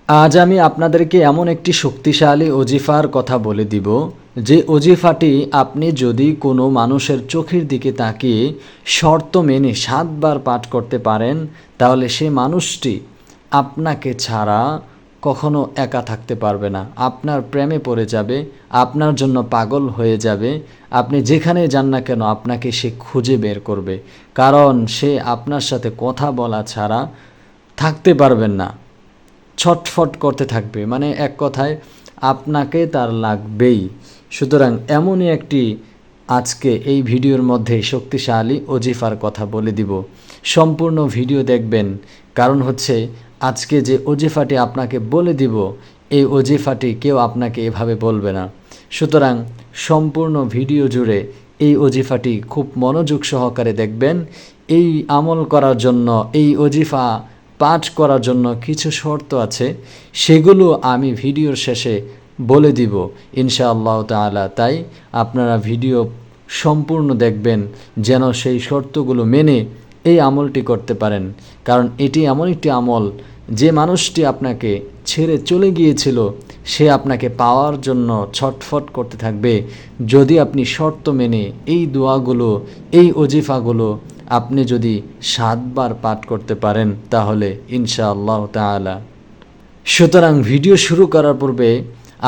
আজ আমি আপনাদেরকে এমন একটি শক্তিশালী ওজিফার কথা বলে দিব, যে ওজিফাটি আপনি যদি কোনো মানুষের চোখের দিকে তাকিয়ে শর্ত মেনে 7 বার পাঠ করতে পারেন, তাহলে সে মানুষটি আপনাকে ছাড়া কখনো একা থাকতে পারবে না। আপনার প্রেমে পড়ে যাবে, আপনার জন্য পাগল হয়ে যাবে। আপনি যেখানে যান না কেন আপনাকে সে খুঁজে বের করবে, কারণ সে আপনার সাথে কথা বলা ছাড়া থাকতে পারবেন না। ছটফট করতে থাকবে, মানে এক কথায় আপনাকে তার লাগবেই। সুতরাং এমনই একটি আজকে এই ভিডিওর মধ্যে শক্তিশালী ওজিফার কথা বলে দিব। সম্পূর্ণ ভিডিও দেখবেন, কারণ হচ্ছে আজকে যে ওজিফাটি আপনাকে বলে দিব, এই ওজিফাটি কেউ আপনাকে এভাবে বলবে না। সুতরাং সম্পূর্ণ ভিডিও জুড়ে এই ওজিফাটি খুব মনোযোগ সহকারে দেখবেন। এই আমল করার জন্য, এই ওজিফা পাঠ করার জন্য কিছু শর্ত আছে, সেগুলো আমি ভিডিওর শেষে বলে দিব ইনশাআল্লাহ তাআলা। তাই আপনারা ভিডিও সম্পূর্ণ দেখবেন, যেন সেই শর্তগুলো মেনে এই আমলটি করতে পারেন। কারণ এটি এমন একটি আমল, যে মানুষটি আপনাকে ছেড়ে চলে গিয়েছিল সে আপনাকে পাওয়ার জন্য ছটফট করতে থাকবে, যদি আপনি শর্ত মেনে এই দোয়াগুলো, এই ওজিফাগুলো আপনি যদি 7 বার পাঠ করতে পারেন, তাহলে ইনশাআল্লাহ তাআলা। সুতরাং ভিডিও শুরু করার পূর্বে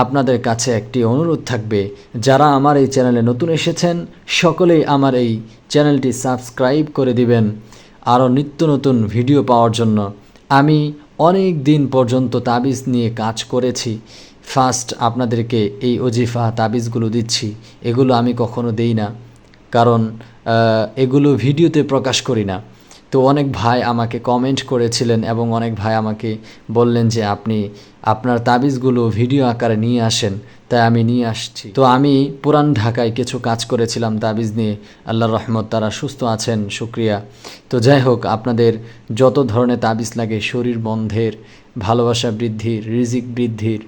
আপনাদের কাছে একটি অনুরোধ থাকবে, যারা আমার এই চ্যানেলে নতুন এসেছেন সকলেই আমার এই চ্যানেলটি সাবস্ক্রাইব করে দিবেন, আরও নিত্য নতুন ভিডিও পাওয়ার জন্য। আমি অনেক দিন পর্যন্ত তাবিজ নিয়ে কাজ করেছি। ফার্স্ট আপনাদেরকে এই ওজিফা তাবিজগুলো দিচ্ছি, এগুলো আমি কখনো দেই না, কারণ এগুলো ভিডিওতে প্রকাশ করি না। তো অনেক ভাই আমাকে কমেন্ট করেছিলেন এবং অনেক ভাই আমাকে বললেন যে আপনি আপনার তাবিজগুলো ভিডিও আকারে নিয়ে আসেন, তাই আমি নিয়ে আসছি। তো আমি পুরান ঢাকায় কিছু কাজ করেছিলাম তাবিজ নিয়ে, আল্লাহর রহমত তারা সুস্থ আছেন, শুক্রিয়া। তো যাই হোক, আপনাদের যত ধরনের তাবিজ লাগে, শরীর বন্ধের, ভালোবাসা বৃদ্ধির, রিজিক বৃদ্ধির,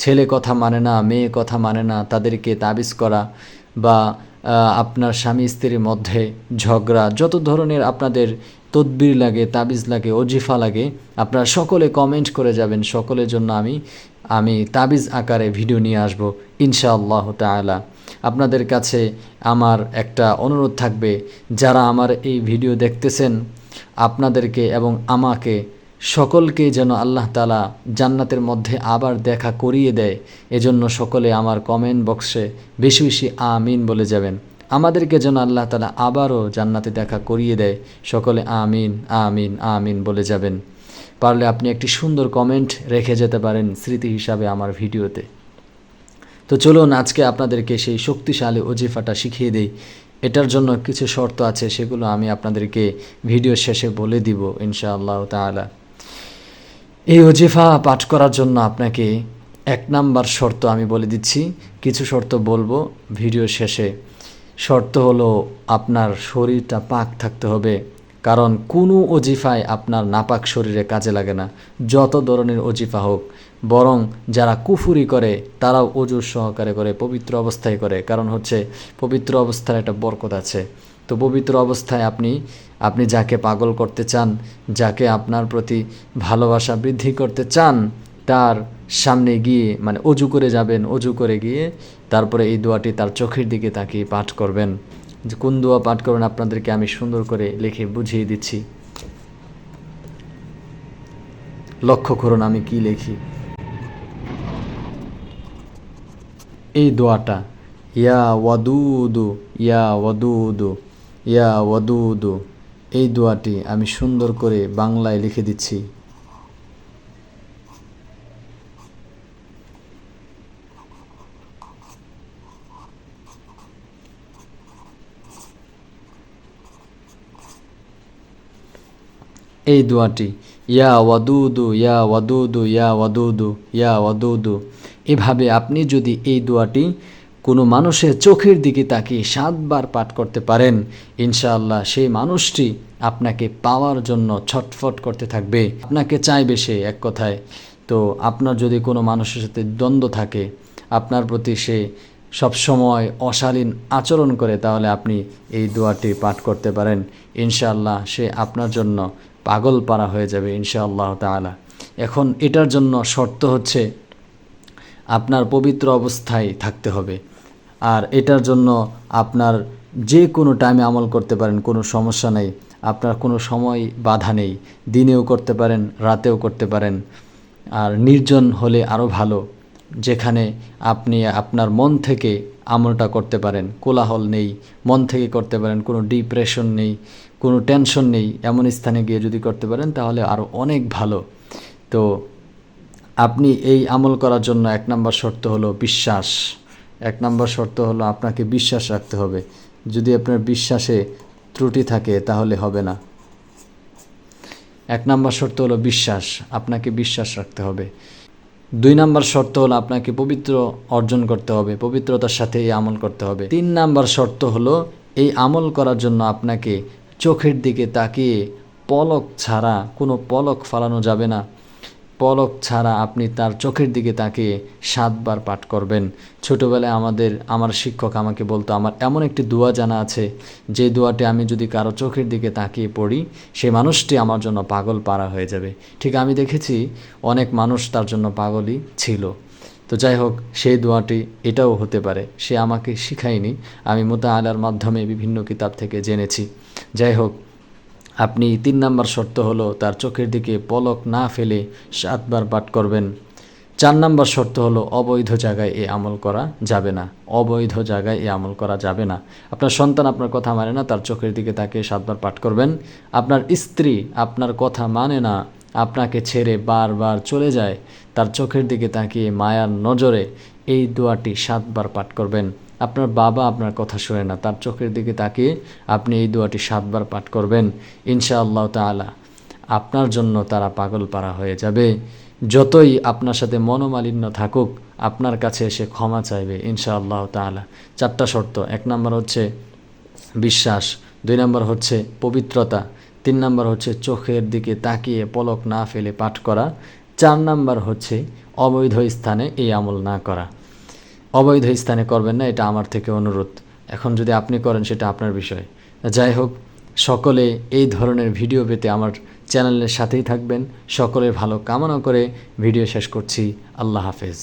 ছেলে কথা মানে না, মেয়ে কথা মানে না, তাদেরকে তাবিজ করা, বা আপনার স্বামী স্ত্রীর মধ্যে ঝগড়া, যত ধরনের আপনাদের তদবির লাগে, তাবিজ লাগে, ওজিফা লাগে, আপনারা সকলে কমেন্ট করে যাবেন। সকলের জন্য আমি তাবিজ আকারে ভিডিও নিয়ে আসব ইনশাআল্লাহ তাআলা। আপনাদের কাছে আমার একটা অনুরোধ থাকবে, যারা আমার এই ভিডিও দেখতেছেন, আপনাদেরকে এবং আমাকে সকলকে যেন আল্লাহ তাআলা জান্নাতের মধ্যে আবার দেখা করিয়ে দেয়, এজন্য সকলে আমার কমেন্ট বক্সে বেশি বেশি আমিন বলে যাবেন। আমাদেরকে যেন আল্লাহ তাআলা আবারও জান্নাতে দেখা করিয়ে দেয়, সকলে আমিন আমিন আমিন বলে যাবেন। পারলে আপনি একটি সুন্দর কমেন্ট রেখে যেতে পারেন স্মৃতি হিসাবে আমার ভিডিওতে। তো চলুন আজকে আপনাদেরকে সেই শক্তিশালী ওজিফাটা শিখিয়ে দেই। এটার জন্য কিছু শর্ত আছে, সেগুলো আমি আপনাদেরকে ভিডিও শেষে বলে দিব ইনশাআল্লাহ তাআলা। এই ওজিফা পাঠ করার জন্য আপনাকে 1 নাম্বার শর্ত আমি বলে দিচ্ছি, কিছু শর্ত বলবো ভিডিও শেষে। শর্ত হলো আপনার শরীরটা পাক থাকতে হবে, কারণ কোনো ওজিফায় আপনার নাপাক শরীরে কাজে লাগে না, যত ধরনের ওজিফা হোক। বরং যারা কুফুরি করে তারাও ওজুর সহকারে করে, পবিত্র অবস্থায় করে, কারণ হচ্ছে পবিত্র অবস্থার একটা বরকত আছে। তো পবিত্র অবস্থায় আপনি যাকে পাগল করতে চান, যাকে আপনার প্রতি ভালোবাসা বৃদ্ধি করতে চান, তার সামনে গিয়ে মানে অজু করে যাবেন, অজু করে গিয়ে তারপরে এই দোয়াটি তার চোখের দিকে তাকিয়ে পাঠ করবেন। যে কোন দোয়া পাঠ করবেন আপনাদেরকে আমি সুন্দর করে লিখে বুঝিয়ে দিচ্ছি, লক্ষ্য করুন আমি কি লিখি। এই দোয়াটা, ইয়া ওয়াদুদু ইয়া ওয়াদুদু ইয়া ওয়াদুদু, এই দোয়াটি আমি সুন্দর করে বাংলায় লিখে দিচ্ছি। এই দোয়াটি, ইয়া ওয়াদুদু ইয়া ওয়াদুদু ইয়া ওয়াদুদু ইয়া ওয়াদুদু, এভাবে আপনি যদি এই দোয়াটি কোনো মানুষের চোখের দিকে তাকিয়ে 7 বার পাঠ করতে পারেন, ইনশাআল্লাহ সেই মানুষটি আপনাকে পাওয়ার জন্য ছটফট করতে থাকবে, আপনাকে চাইবে সে, এক কথায়। তো আপনার যদি কোনো মানুষের সাথে দ্বন্দ্ব থাকে, আপনার প্রতি সে সবসময় অশালীন আচরণ করে, তাহলে আপনি এই দোয়াটি পাঠ করতে পারেন, ইনশাআল্লাহ সে আপনার জন্য পাগল পারা হয়ে যাবে ইনশাআল্লাহ তাআলা। এখন এটার জন্য শর্ত হচ্ছে আপনার পবিত্র অবস্থায় থাকতে হবে। আর এটার জন্য আপনার যে কোনো টাইমে আমল করতে পারেন, কোনো সমস্যা নেই। আপনার কোনো সময় বাধা নেই, দিনেও করতে পারেন, রাতেও করতে পারেন। আর নির্জন হলে আরও ভালো, যেখানে আপনি আপনার মন থেকে আমলটা করতে পারেন, কোলাহল নেই, মন থেকে করতে পারেন, কোনো ডিপ্রেশন নেই, কোনো টেনশন নেই। এমন স্থানে গিয়ে যদি করতে পারেন তাহলে আরও অনেক ভালো। তো আপনি এই আমল করার জন্য 1 নম্বর শর্ত হলো বিশ্বাস। 1 নম্বর শর্ত হলো আপনাকে বিশ্বাস রাখতে হবে। যদি আপনার বিশ্বাসে ত্রুটি থাকে তাহলে হবে না। 1 নম্বর শর্ত হলো বিশ্বাস, আপনাকে বিশ্বাস রাখতে হবে। 2 নম্বর শর্ত হলো আপনাকে পবিত্র অর্জন করতে হবে, পবিত্রতার সাথে এই আমল করতে হবে। 3 নম্বর শর্ত হলো এই আমল করার জন্য আপনাকে চোখের দিকে তাকিয়ে পলক ছাড়া, কোনো পলক ফালানো যাবে না, পলক ছাড়া আপনি তার চোখের দিকে তাকিয়ে 7 বার পাঠ করবেন। ছোটোবেলায় আমার শিক্ষক আমাকে বলতো, আমার এমন একটি দোয়া জানা আছে যে দোয়াটি আমি যদি কারো চোখের দিকে তাকিয়ে পড়ি সেই মানুষটি আমার জন্য পাগল পারা হয়ে যাবে। ঠিক আমি দেখেছি অনেক মানুষ তার জন্য পাগলই ছিল। তো যাই হোক, সেই দোয়াটি এটাও হতে পারে। সে আমাকে শিখায়নি, আমি মুতাআলার মাধ্যমে বিভিন্ন কিতাব থেকে জেনেছি। যাই হোক, আপনি 3 নম্বর শর্ত হলো তার চোখের দিকে পলক না ফেলে 7 বার পাঠ করবেন। 4 নম্বর শর্ত হলো অবৈধ জায়গায় এই আমল করা যাবে না, অবৈধ জায়গায় এই আমল করা যাবে না। আপনার সন্তান আপনার কথা মানে না, তার চোখের দিকে তাকিয়ে 7 বার পাঠ করবেন। আপনার স্ত্রী আপনার কথা মানে না, আপনাকে ছেড়ে বারবার চলে যায়, তার চোখের দিকে তাকিয়ে মায়ার নজরে এই দোয়াটি 7 বার পাঠ করবেন। আপনার বাবা আপনার কথা শোনে না, তার চোখের দিকে তাকিয়ে আপনি এই দোয়াটি 7 বার পাঠ করবেন। ইনশাআল্লাহ তাআলা আপনার জন্য তারা পাগল পারা হয়ে যাবে। যতই আপনার সাথে মনোমালিন্য থাকুক, আপনার কাছে এসে ক্ষমা চাইবে ইনশাআল্লাহ তাআলা। 4টা শর্ত। 1 নম্বর হচ্ছে বিশ্বাস, 2 নম্বর হচ্ছে পবিত্রতা, 3 নম্বর হচ্ছে চোখের দিকে তাকিয়ে পলক না ফেলে পাঠ করা, 4 নম্বর হচ্ছে অবৈধ স্থানে এই আমল না করা। অবৈধ স্থানে করবেন না, এটা আমার থেকে অনুরোধ। এখন যদি আপনি করেন সেটা আপনার বিষয়। যাই হোক, সকলে এই ধরনের ভিডিও পেতে আমার চ্যানেলের সাথেই থাকবেন। সকলের ভালো কামনা করে ভিডিও শেষ করছি। আল্লাহ হাফেজ।